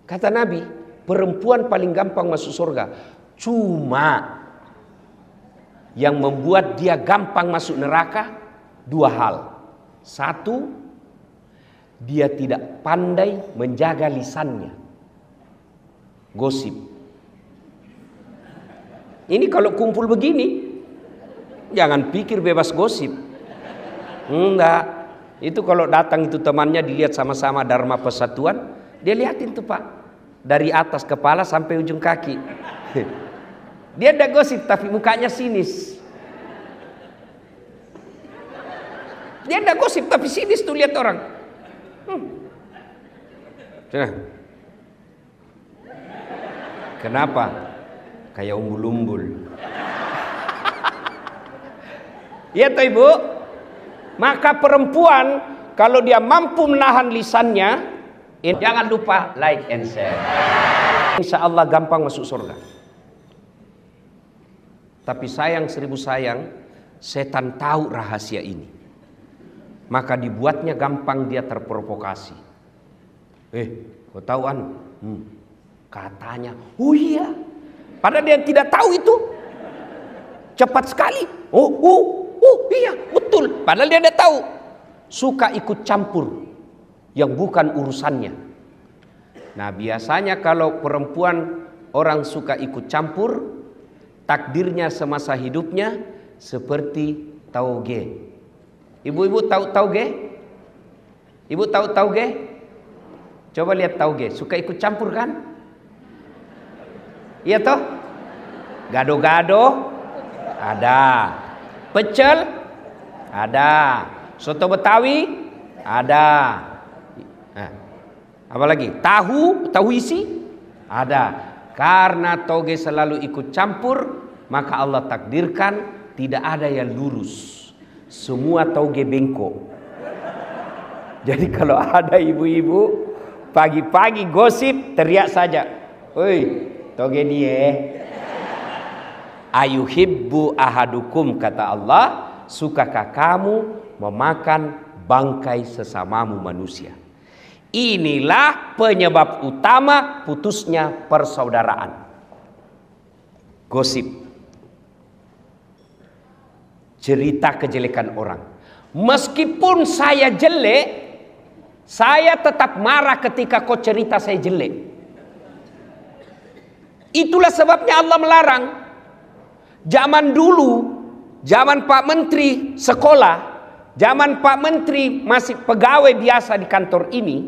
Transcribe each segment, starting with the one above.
Kata Nabi, perempuan paling gampang masuk surga. Cuma yang membuat dia gampang masuk neraka dua hal. Satu, dia tidak pandai menjaga lisannya. Gosip. Ini kalau kumpul begini, jangan pikir bebas gosip. Enggak. Itu kalau datang itu temannya dilihat sama-sama Dharma Persatuan, dia liatin tuh Pak, dari atas kepala sampai ujung kaki. Dia ada gosip tapi mukanya sinis. Dia ada gosip tapi sinis tuh lihat orang. Kenapa? Kayak umbul-umbul. Iya toh Ibu? Maka perempuan kalau dia mampu menahan lisannya, jangan lupa like and share. Insya Allah gampang masuk surga. Tapi sayang seribu sayang, setan tahu rahasia ini. Maka dibuatnya gampang dia terprovokasi. Kau tahu katanya, oh iya. Padahal dia tidak tahu itu. Cepat sekali. Iya betul. Padahal dia tidak tahu. Suka ikut campur yang bukan urusannya. Nah biasanya kalau perempuan orang suka ikut campur, takdirnya semasa hidupnya seperti tauge. Ibu-ibu tahu tauge? Ibu tahu tauge? Coba lihat tauge. Suka ikut campur kan? Iya toh? Gado-gado ada. Pecel ada, soto Betawi ada, apa lagi? Tahu isi ada. Karena toge selalu ikut campur, maka Allah takdirkan tidak ada yang lurus, semua toge bengkok. Jadi kalau ada ibu-ibu pagi-pagi gosip, teriak saja, "Oi, toge dia." Ayuhibbu ahadukum, kata Allah, sukakah kamu memakan bangkai sesamamu manusia? Inilah penyebab utama putusnya persaudaraan. Gosip. Cerita kejelekan orang. Meskipun saya jelek, saya tetap marah ketika kau cerita saya jelek. Itulah sebabnya Allah melarang. Zaman dulu, zaman Pak Menteri sekolah, zaman Pak Menteri masih pegawai biasa di kantor ini,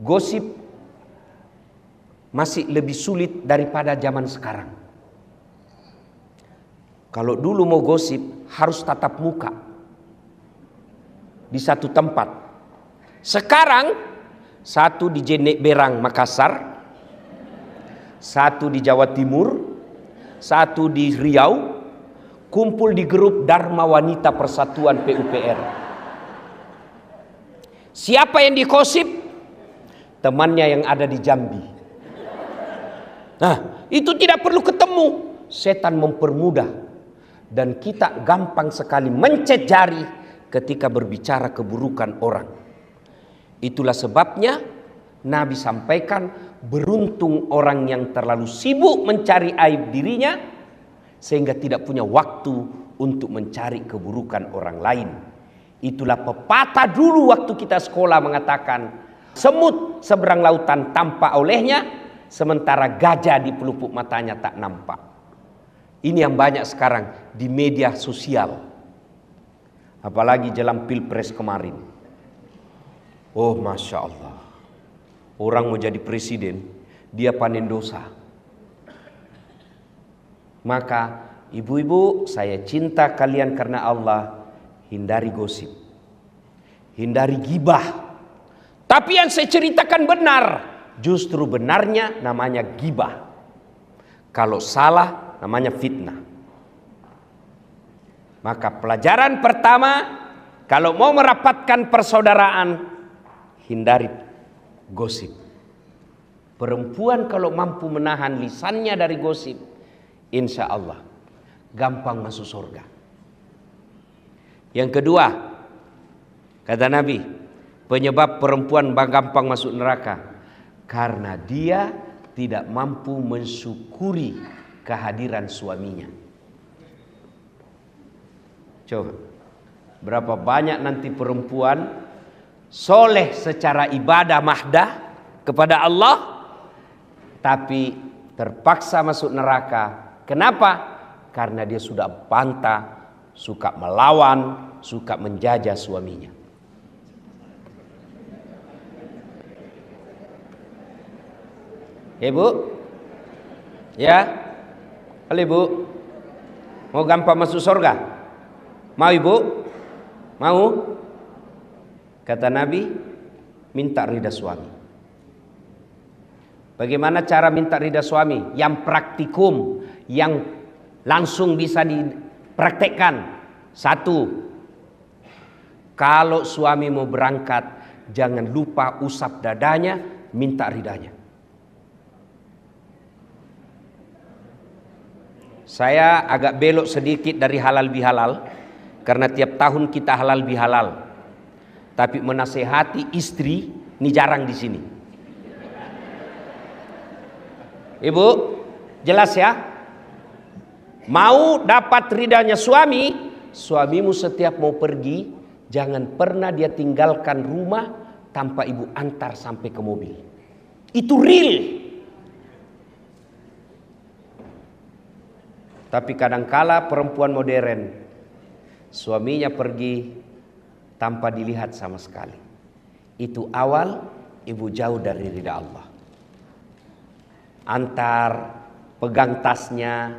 gosip masih lebih sulit daripada zaman sekarang. Kalau dulu mau gosip harus tatap muka di satu tempat. Sekarang satu di Jenek Berang Makassar, satu di Jawa Timur, satu di Riau, kumpul di grup Dharma Wanita Persatuan PUPR. Siapa yang dikosip? Temannya yang ada di Jambi. Nah, itu tidak perlu ketemu. Setan mempermudah. Dan kita gampang sekali mencet jari ketika berbicara keburukan orang. Itulah sebabnya Nabi sampaikan, beruntung orang yang terlalu sibuk mencari aib dirinya sehingga tidak punya waktu untuk mencari keburukan orang lain. Itulah pepatah dulu waktu kita sekolah mengatakan, semut seberang lautan tampak olehnya, sementara gajah di pelupuk matanya tak nampak. Ini yang banyak sekarang di media sosial. Apalagi jelang Pilpres kemarin. Oh Masya Allah. Orang mau jadi presiden, dia panen dosa. Maka ibu-ibu, saya cinta kalian karena Allah, hindari gosip, hindari gibah. Tapi yang saya ceritakan benar, justru benarnya namanya gibah. Kalau salah namanya fitnah. Maka pelajaran pertama, kalau mau merapatkan persaudaraan, hindari gosip. Perempuan kalau mampu menahan lisannya dari gosip, insya Allah gampang masuk surga. Yang kedua, kata Nabi, penyebab perempuan gampang masuk neraka, Karena dia tidak mampu mensyukuri kehadiran suaminya. Coba, berapa banyak nanti perempuan soleh secara ibadah mahdah kepada Allah, tapi terpaksa masuk neraka. Kenapa? Karena dia sudah bantah, suka melawan, suka menjajah suaminya. Ibu, ya, halo ibu, mau gampang masuk surga? Mau ibu? Mau? Kata Nabi, minta ridha suami. Bagaimana cara minta ridha suami? Yang praktikum, yang langsung bisa dipraktekkan. Satu, kalau suami mau berangkat, jangan lupa usap dadanya, minta ridhanya. Saya agak belok sedikit dari halal bihalal, karena tiap tahun kita halal bihalal. Tapi menasehati istri ini jarang di sini. Ibu, jelas ya? Mau dapat ridhanya suami, suamimu setiap mau pergi, jangan pernah dia tinggalkan rumah tanpa ibu antar sampai ke mobil. Itu real. Tapi kadangkala perempuan modern, suaminya pergi tanpa dilihat sama sekali. Itu awal ibu jauh dari ridha Allah. Antar, pegang tasnya,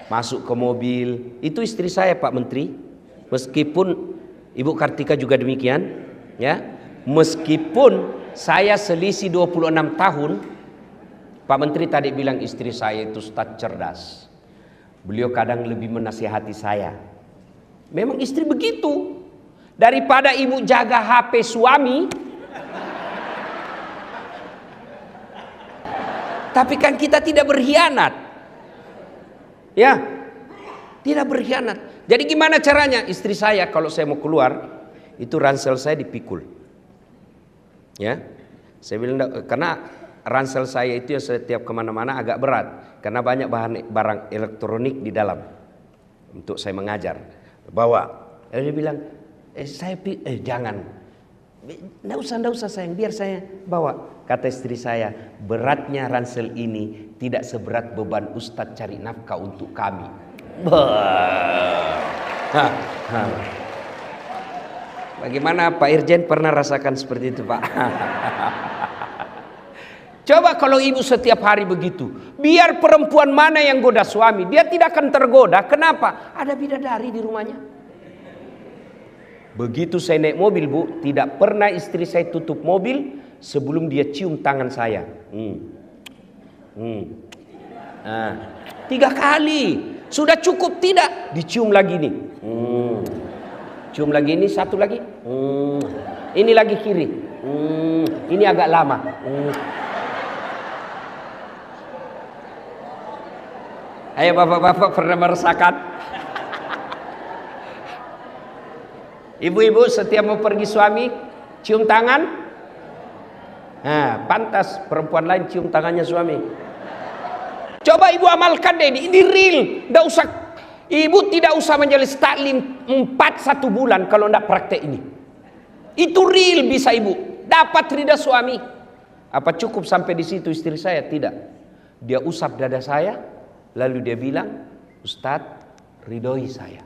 masuk ke mobil. Itu istri saya Pak Menteri. Meskipun Ibu Kartika juga demikian, ya. Meskipun saya selisih 26 tahun, Pak Menteri tadi bilang istri saya itu ustadz cerdas. Beliau kadang lebih menasihati saya. Memang istri begitu. Daripada ibu jaga HP suami, tapi kan kita tidak berkhianat. Ya, tidak berkhianat. Jadi gimana caranya? Istri saya kalau saya mau keluar, itu ransel saya dipikul. Ya, saya bilang karena ransel saya itu ya setiap kemana-mana agak berat, karena banyak barang elektronik di dalam untuk saya mengajar. Bawa. Lalu dia bilang, jangan, nggak usah sayang, biar saya bawa. Kata istri saya, beratnya ransel ini tidak seberat beban Ustadz cari nafkah untuk kami. Bagaimana Pak Irjen pernah rasakan seperti itu Pak? Coba kalau ibu setiap hari begitu, biar perempuan mana yang goda suami, dia tidak akan tergoda. Kenapa? Ada bidadari di rumahnya. Begitu saya naik mobil Bu, tidak pernah istri saya tutup mobil sebelum dia cium tangan saya. 3 kali. Sudah cukup tidak? Dicium lagi nih. Cium lagi ini, satu lagi. Ini lagi kiri. Ini agak lama. Ayo bapak-bapak pernah merasakan? Ibu-ibu setiap mau pergi suami cium tangan. Nah, pantas perempuan lain cium tangannya suami. Coba ibu amalkan deh, ini real. Nggak usah, ibu tidak usah menjelis taklim 1 bulan kalau nggak praktek ini. Itu real bisa ibu dapat ridha suami. Apa cukup sampai di situ istri saya? Tidak. Dia usap dada saya, lalu dia bilang, Ustadz, ridhoi saya.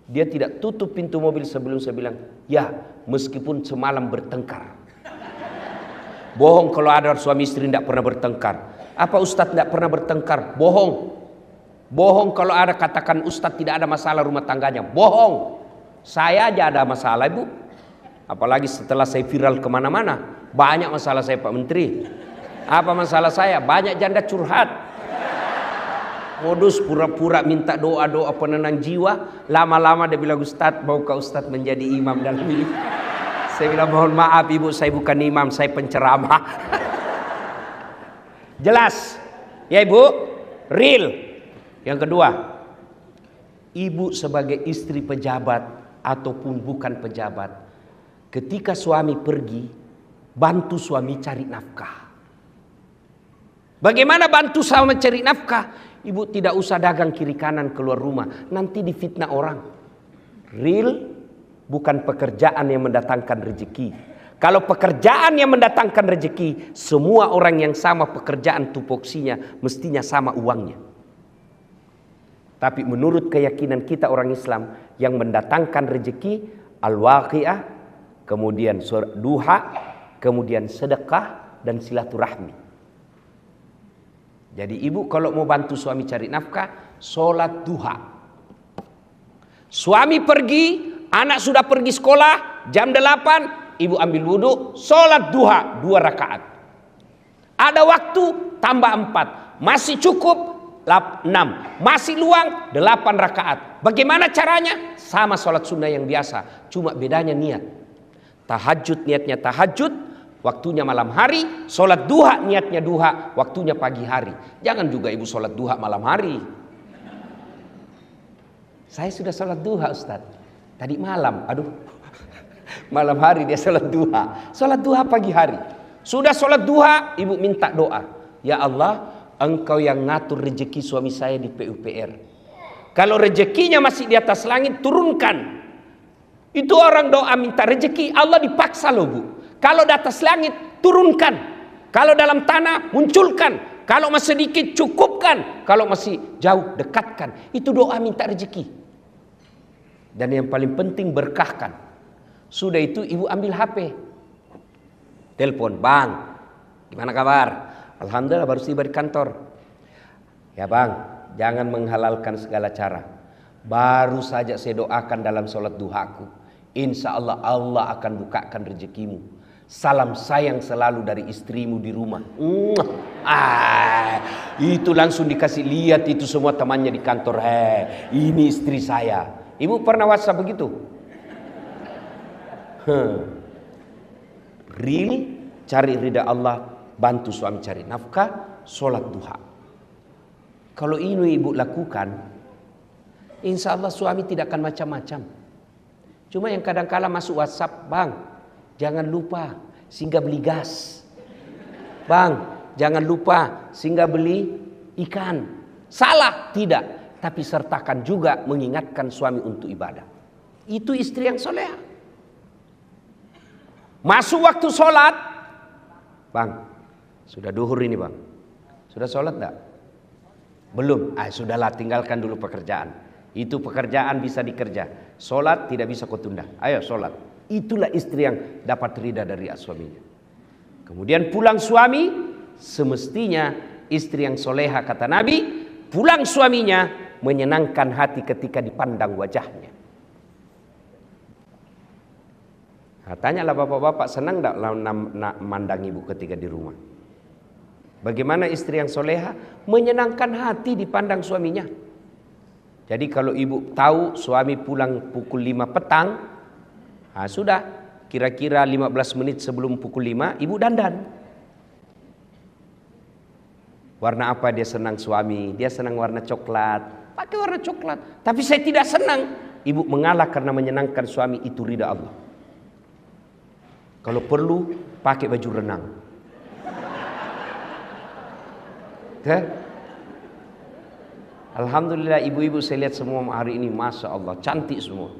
Dia tidak tutup pintu mobil sebelum saya bilang, ya meskipun semalam bertengkar. Bohong kalau ada suami istri tidak pernah bertengkar. Apa Ustadz tidak pernah bertengkar? Bohong. Bohong kalau ada katakan Ustadz tidak ada masalah rumah tangganya. Bohong. Saya aja ada masalah ibu. Apalagi setelah saya viral kemana-mana. Banyak masalah saya Pak Menteri. Apa masalah saya? Banyak janda curhat. Modus pura-pura minta doa-doa penenang jiwa. Lama-lama dia bilang, Ustadz, maukah Ustadz menjadi imam dalam ini? Saya bilang, mohon maaf ibu, saya bukan imam, saya penceramah. Jelas? Ya ibu? Real. Yang kedua, ibu sebagai istri pejabat ataupun bukan pejabat, ketika suami pergi, bantu suami cari nafkah. Bagaimana bantu suami mencari nafkah? Ibu tidak usah dagang kiri kanan keluar rumah, nanti difitnah orang. Real bukan pekerjaan yang mendatangkan rezeki. Kalau pekerjaan yang mendatangkan rezeki, semua orang yang sama pekerjaan tupoksinya mestinya sama uangnya. Tapi menurut keyakinan kita orang Islam, yang mendatangkan rezeki al-waqi'ah, kemudian duha, kemudian sedekah dan silaturahmi. Jadi ibu kalau mau bantu suami cari nafkah, sholat duha. Suami pergi, anak sudah pergi sekolah, jam 8, ibu ambil wudhu, sholat duha 2 rakaat. Ada waktu, tambah 4. Masih cukup, 6. Masih luang, 8 rakaat. Bagaimana caranya? Sama sholat sunnah yang biasa, cuma bedanya niat. Tahajud niatnya tahajud, waktunya malam hari. Sholat duha niatnya duha, waktunya pagi hari. Jangan juga ibu sholat duha malam hari. Saya sudah sholat duha Ustaz, tadi malam. Aduh, malam hari dia sholat duha. Sholat duha pagi hari. Sudah sholat duha, ibu minta doa. Ya Allah, Engkau yang ngatur rezeki suami saya di PUPR. Kalau rezekinya masih di atas langit, turunkan. Itu orang doa minta rezeki, Allah dipaksa loh bu. Kalau di atas langit, turunkan. Kalau dalam tanah, munculkan. Kalau masih sedikit, cukupkan. Kalau masih jauh, dekatkan. Itu doa minta rezeki. Dan yang paling penting, berkahkan. Sudah itu, ibu ambil HP. Telepon, bang, gimana kabar? Alhamdulillah baru tiba di kantor. Ya bang, jangan menghalalkan segala cara. Baru saja saya doakan dalam sholat duhaku. Insya Allah, Allah akan bukakan rezekimu. Salam sayang selalu dari istrimu di rumah. Itu langsung dikasih lihat itu semua temannya di kantor. Ini istri saya. Ibu pernah WhatsApp begitu? Real, cari ridha Allah, bantu suami cari nafkah, sholat duha. Kalau ini ibu lakukan, insya Allah suami tidak akan macam-macam. Cuma yang kadang-kala masuk WhatsApp, bang, jangan lupa singgah beli gas. Bang, jangan lupa singgah beli ikan. Salah? Tidak. Tapi sertakan juga mengingatkan suami untuk ibadah. Itu istri yang soleha. Masuk waktu sholat. Bang, sudah duhur ini bang. Sudah sholat enggak? Belum. Sudahlah, tinggalkan dulu pekerjaan. Itu pekerjaan bisa dikerja. Sholat tidak bisa kau tunda. Ayo sholat. Itulah istri yang dapat ridha dari suaminya. Kemudian pulang suami, semestinya istri yang soleha kata Nabi, pulang suaminya menyenangkan hati ketika dipandang wajahnya. Tanyalah bapak-bapak, senang tak mandang ibu ketika di rumah? Bagaimana istri yang soleha? Menyenangkan hati dipandang suaminya. Jadi kalau ibu tahu suami pulang pukul 5 petang, sudah kira-kira 15 menit sebelum pukul 5, ibu dandan. Warna apa dia senang suami? Dia senang warna coklat. Pakai warna coklat. Tapi saya tidak senang. Ibu mengalah karena menyenangkan suami, itu ridha Allah. Kalau perlu pakai baju renang. Alhamdulillah ibu-ibu saya lihat semua hari ini, Masya Allah, cantik semua.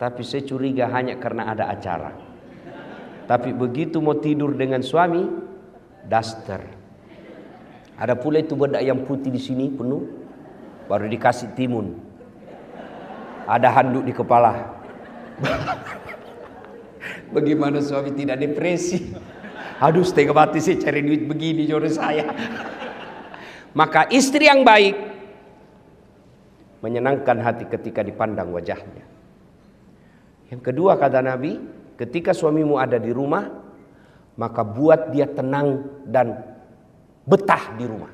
Tapi saya curiga hanya karena ada acara. Tapi begitu mau tidur dengan suami, daster. Ada pula itu bedak yang putih di sini penuh, baru dikasih timun. Ada handuk di kepala. Bagaimana suami tidak depresi? Aduh, setengah mati saya cari duit begini jodoh saya. Maka istri yang baik menyenangkan hati ketika dipandang wajahnya. Yang kedua kata Nabi, ketika suamimu ada di rumah, maka buat dia tenang dan betah di rumah.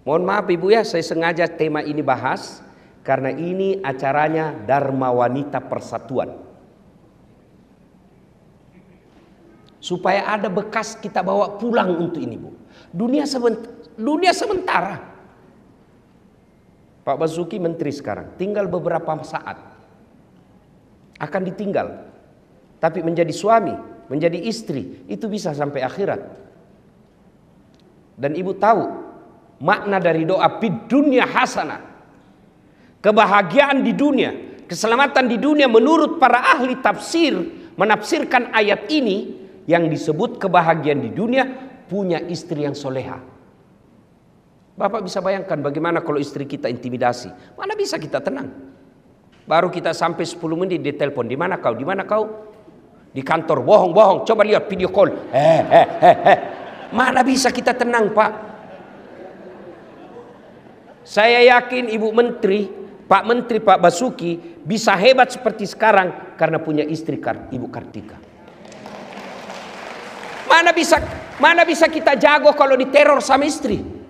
Mohon maaf ibu ya, saya sengaja tema ini bahas karena ini acaranya Dharma Wanita Persatuan. Supaya ada bekas kita bawa pulang untuk ini bu. Dunia sementara. Pak Basuki menteri sekarang, tinggal beberapa saat akan ditinggal. Tapi menjadi suami, menjadi istri, itu bisa sampai akhirat. Dan ibu tahu makna dari doa fid dunya hasanah. Kebahagiaan di dunia, keselamatan di dunia menurut para ahli tafsir menafsirkan ayat ini yang disebut kebahagiaan di dunia punya istri yang soleha. Bapak bisa bayangkan bagaimana kalau istri kita intimidasi. Mana bisa kita tenang? Baru kita sampai 10 menit di telepon. Di mana kau? Di mana kau? Di kantor. Bohong. Coba lihat video call. Mana bisa kita tenang, Pak? Saya yakin Ibu Menteri, Pak Menteri, Pak Basuki bisa hebat seperti sekarang karena punya istri Ibu Kartika. Mana bisa kita jago kalau diteror sama istri?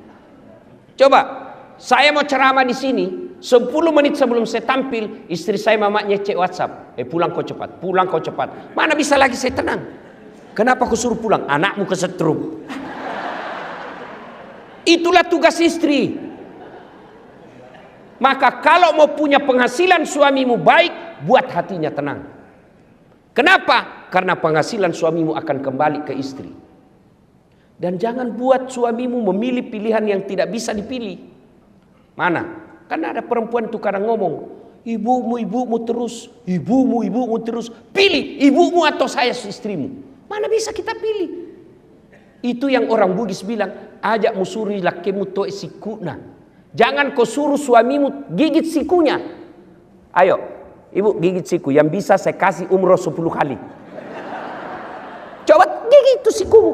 Coba, saya mau ceramah di sini, 10 menit sebelum saya tampil, istri saya mamanya cek WhatsApp. Pulang kau cepat. Mana bisa lagi saya tenang? Kenapa kau suruh pulang? Anakmu kesetrum. Itulah tugas istri. Maka kalau mau punya penghasilan suamimu baik, buat hatinya tenang. Kenapa? Karena penghasilan suamimu akan kembali ke istri. Dan jangan buat suamimu memilih pilihan yang tidak bisa dipilih. Mana? Kan ada perempuan itu kadang ngomong, ibumu terus. Pilih ibumu atau saya istrimu. Mana bisa kita pilih? Itu yang orang Bugis bilang, ajak musuri lakimu to sikuna. Jangan kau suruh suamimu gigit sikunya. Ayo, ibu gigit siku. Yang bisa saya kasih umroh 10 kali. Coba gigit itu sikumu.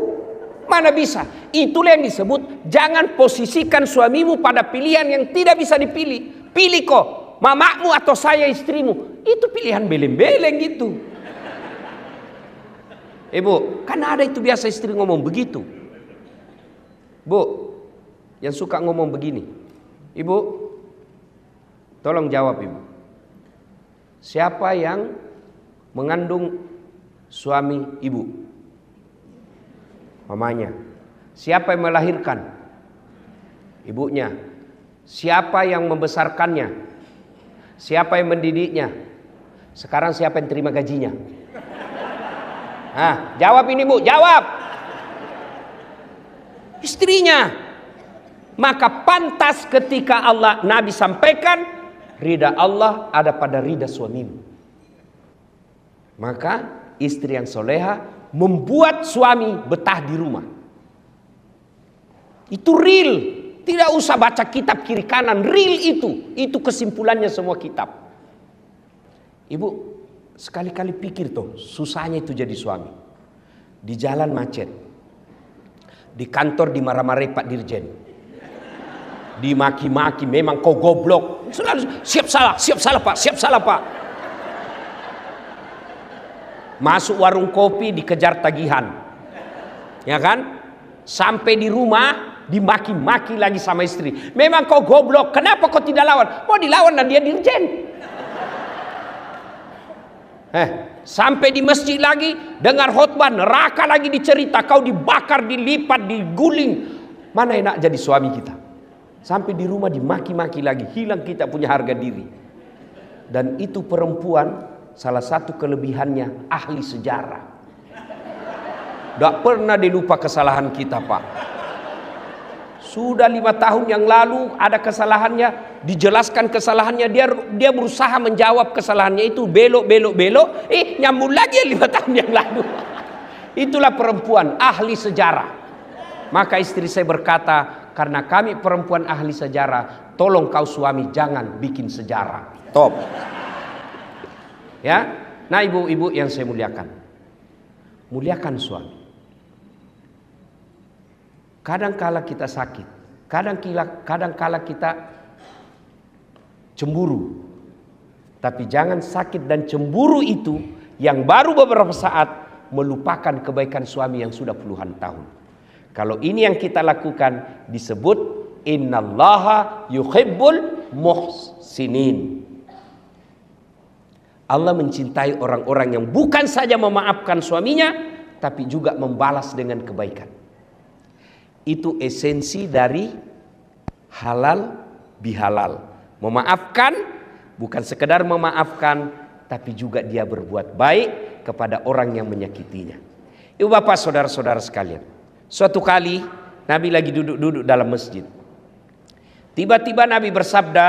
Mana bisa? Itulah yang disebut jangan posisikan suamimu pada pilihan yang tidak bisa dipilih. Pilih kok, mamamu atau saya istrimu. Itu pilihan beleng-beleng gitu. Ibu, kan ada itu biasa istri ngomong begitu. Bu, yang suka ngomong begini. Ibu, tolong jawab ibu. Siapa yang mengandung suami ibu? Mamanya. Siapa yang melahirkan? Ibunya. Siapa yang membesarkannya? Siapa yang mendidiknya? Sekarang siapa yang terima gajinya? Jawab ini bu, jawab. Istrinya. Maka pantas ketika Nabi sampaikan, ridha Allah ada pada ridha suamimu. Maka istri yang soleha membuat suami betah di rumah. Itu real. Tidak usah baca kitab kiri kanan. Real itu. Itu kesimpulannya semua kitab. Ibu, sekali-kali pikir tuh, susahnya itu jadi suami. Di jalan macet. Di kantor dimarah-marahi Pak Dirjen. Dimaki-maki, memang kau goblok. Selalu siap salah pak. Masuk warung kopi dikejar tagihan. Ya kan? Sampai di rumah dimaki-maki lagi sama istri. Memang kau goblok, kenapa kau tidak lawan? Mau dilawan dan dia dirjen. Sampai di masjid lagi dengar khotbah, neraka lagi dicerita, kau dibakar, dilipat, diguling. Mana enak jadi suami kita? Sampai di rumah dimaki-maki lagi, hilang kita punya harga diri. Dan itu perempuan salah satu kelebihannya ahli sejarah. Tidak pernah dilupa kesalahan kita, Pak. Sudah 5 tahun yang lalu ada kesalahannya, dijelaskan kesalahannya, dia berusaha menjawab kesalahannya itu, belok, nyambung lagi 5 tahun yang lalu. Itulah perempuan ahli sejarah. Maka istri saya berkata, karena kami perempuan ahli sejarah, tolong kau suami jangan bikin sejarah. Top. Ya, nah ibu-ibu yang saya muliakan, muliakan suami. Kadang-kala kita sakit, kadang-kala kita cemburu. Tapi jangan sakit dan cemburu itu yang baru beberapa saat melupakan kebaikan suami yang sudah puluhan tahun. Kalau ini yang kita lakukan disebut innallaha yuhibbul muhsinin. Allah mencintai orang-orang yang bukan saja memaafkan suaminya, tapi juga membalas dengan kebaikan. Itu esensi dari halal bihalal. Memaafkan, bukan sekedar memaafkan, tapi juga dia berbuat baik kepada orang yang menyakitinya. Ibu bapak saudara-saudara sekalian, suatu kali Nabi lagi duduk-duduk dalam masjid. Tiba-tiba Nabi bersabda,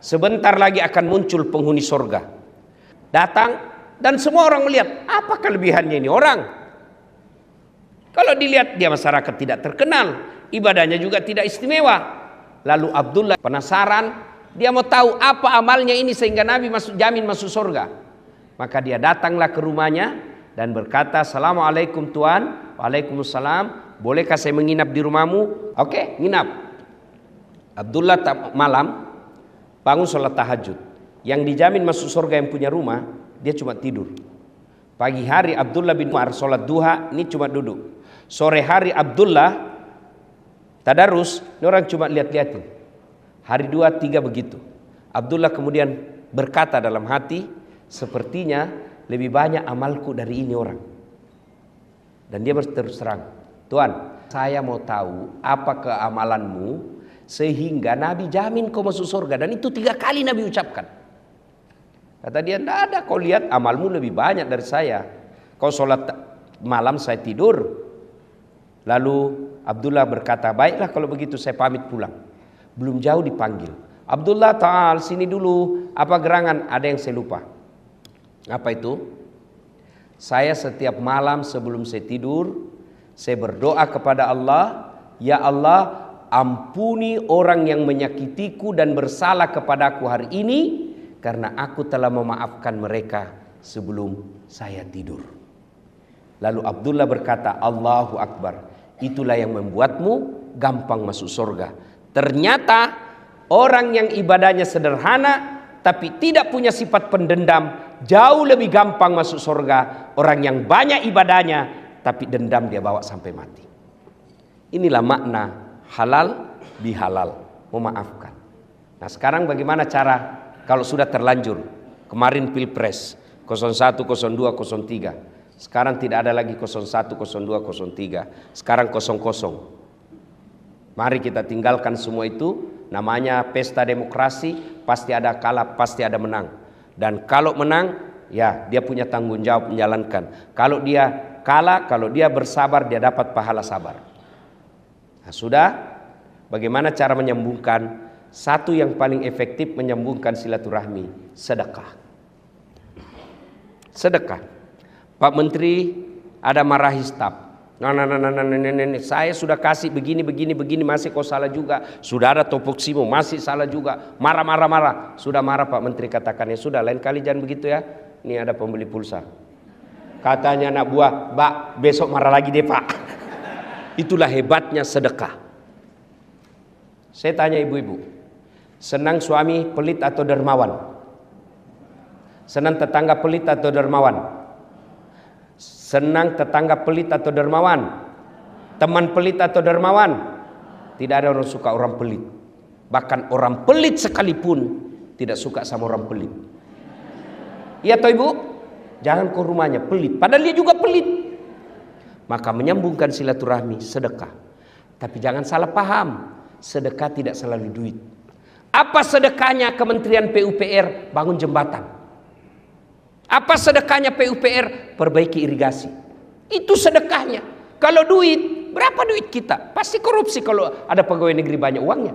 sebentar lagi akan muncul penghuni surga. Datang dan semua orang melihat, apa kelebihannya ini orang? Kalau dilihat dia masyarakat tidak terkenal, ibadahnya juga tidak istimewa. Lalu Abdullah penasaran, dia mau tahu apa amalnya ini sehingga Nabi jamin masuk surga. Maka dia datanglah ke rumahnya dan berkata, Assalamualaikum Tuan. Waalaikumsalam. Bolehkah saya menginap di rumahmu? Oke, nginap. Abdullah malam bangun sholat tahajud. Yang dijamin masuk surga yang punya rumah, dia cuma tidur. Pagi hari Abdullah bin Umar sholat duha, ini cuma duduk. Sore hari Abdullah tadarus, ini orang cuma lihat-lihatin. Hari 2, 3 begitu. Abdullah kemudian berkata dalam hati, sepertinya lebih banyak amalku dari ini orang. Dan dia terus terang, Tuan, saya mau tahu apa keamalanmu sehingga Nabi jamin kau masuk surga. Dan itu 3 kali Nabi ucapkan. Kata dia, tidak ada, kau lihat amalmu lebih banyak dari saya. Kau sholat malam, saya tidur. Lalu Abdullah berkata, baiklah kalau begitu saya pamit pulang. Belum jauh dipanggil, Abdullah ta'al sini dulu. Apa gerangan? Ada yang saya lupa. Apa itu? Saya setiap malam sebelum saya tidur, saya berdoa kepada Allah, ya Allah, ampuni orang yang menyakitiku dan bersalah kepadaku hari ini, karena aku telah memaafkan mereka sebelum saya tidur. Lalu Abdullah berkata, Allahu Akbar, itulah yang membuatmu gampang masuk surga. Ternyata orang yang ibadahnya sederhana tapi tidak punya sifat pendendam jauh lebih gampang masuk surga. Orang yang banyak ibadahnya tapi dendam dia bawa sampai mati. Inilah makna halal bihalal, memaafkan. Nah sekarang bagaimana cara kalau sudah terlanjur? Kemarin Pilpres 01, 02, 03. Sekarang tidak ada lagi 01, 02, 03. Sekarang 00. Mari kita tinggalkan semua itu. Namanya pesta demokrasi, pasti ada kalah, pasti ada menang. Dan kalau menang, ya dia punya tanggung jawab menjalankan. Kalau dia kalah, kalau dia bersabar, dia dapat pahala sabar. Nah, sudah, bagaimana cara menyambungkan? Satu yang paling efektif menyambungkan silaturahmi, sedekah. Sedekah. Pak Menteri ada marahi staf. Nah, saya sudah kasih begini masih kau salah juga. Sudah ada topoksimu masih salah juga. Marah. Sudah marah Pak Menteri katakan, ya sudah lain kali jangan begitu ya. Ini ada pembeli pulsa. Katanya anak buah, Mbak besok marah lagi deh Pak. Itulah hebatnya sedekah. Saya tanya ibu-ibu, senang suami pelit atau dermawan? Senang tetangga pelit atau dermawan? Senang tetangga pelit atau dermawan? Teman pelit atau dermawan? Tidak ada orang suka orang pelit. Bahkan orang pelit sekalipun tidak suka sama orang pelit. Iya toh ibu? Jangan ke rumahnya pelit, padahal dia juga pelit. Maka menyambungkan silaturahmi, sedekah. Tapi jangan salah paham, sedekah tidak selalu duit. Apa sedekahnya Kementerian PUPR? Bangun jembatan. Apa sedekahnya PUPR? Perbaiki irigasi. Itu sedekahnya. Kalau duit, berapa duit kita? Pasti korupsi kalau ada pegawai negeri banyak uangnya.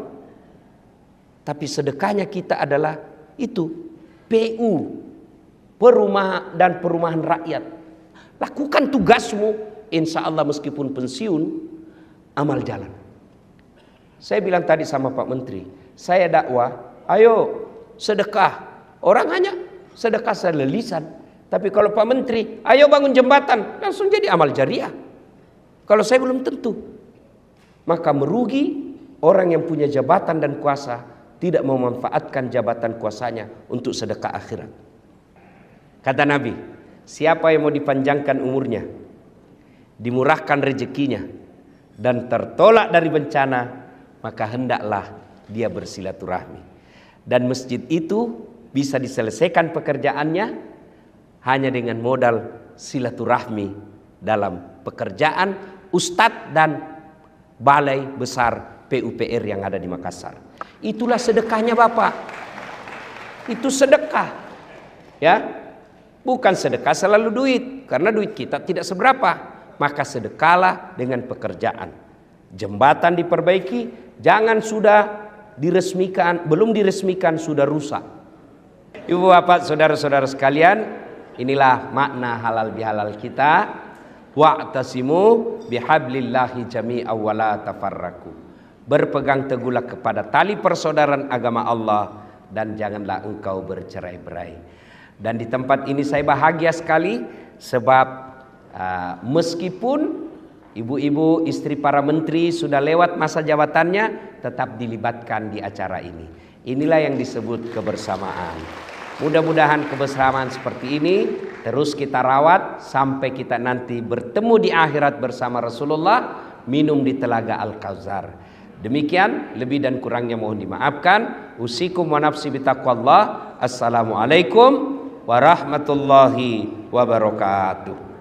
Tapi sedekahnya kita adalah itu, PU, perumahan rakyat. Lakukan tugasmu, insya Allah meskipun pensiun, amal jalan. Saya bilang tadi sama Pak Menteri, saya dakwah, ayo sedekah. Orang hanya sedekah secara lisan. Tapi kalau Pak Menteri, ayo bangun jembatan, langsung jadi amal jariah. Kalau saya belum tentu. Maka merugi orang yang punya jabatan dan kuasa tidak memanfaatkan jabatan kuasanya untuk sedekah akhirat. Kata Nabi, siapa yang mau dipanjangkan umurnya, dimurahkan rezekinya, dan tertolak dari bencana, maka hendaklah dia bersilaturahmi. Dan masjid itu bisa diselesaikan pekerjaannya hanya dengan modal silaturahmi dalam pekerjaan ustadz dan balai besar PUPR yang ada di Makassar. Itulah sedekahnya Bapak. Itu sedekah. Ya. Bukan sedekah selalu duit, karena duit kita tidak seberapa. Maka sedekahlah dengan pekerjaan. Jembatan diperbaiki, jangan sudah diresmikan, belum diresmikan sudah rusak. Ibu bapak saudara-saudara sekalian, inilah makna halal bihalal kita. Wa'tasimu bihablillahi jami'an wa la tafarraqu. Berpegang teguhlah kepada tali persaudaraan agama Allah dan janganlah engkau bercerai-berai. Dan di tempat ini saya bahagia sekali sebab meskipun ibu-ibu istri para menteri sudah lewat masa jabatannya, tetap dilibatkan di acara ini. Inilah yang disebut kebersamaan. Mudah-mudahan kebersamaan seperti ini terus kita rawat sampai kita nanti bertemu di akhirat bersama Rasulullah minum di telaga Al-Kautsar. Demikian, lebih dan kurangnya mohon dimaafkan. Usikum wa nafsi bitaqwallah. Assalamualaikum warahmatullahi wabarakatuh.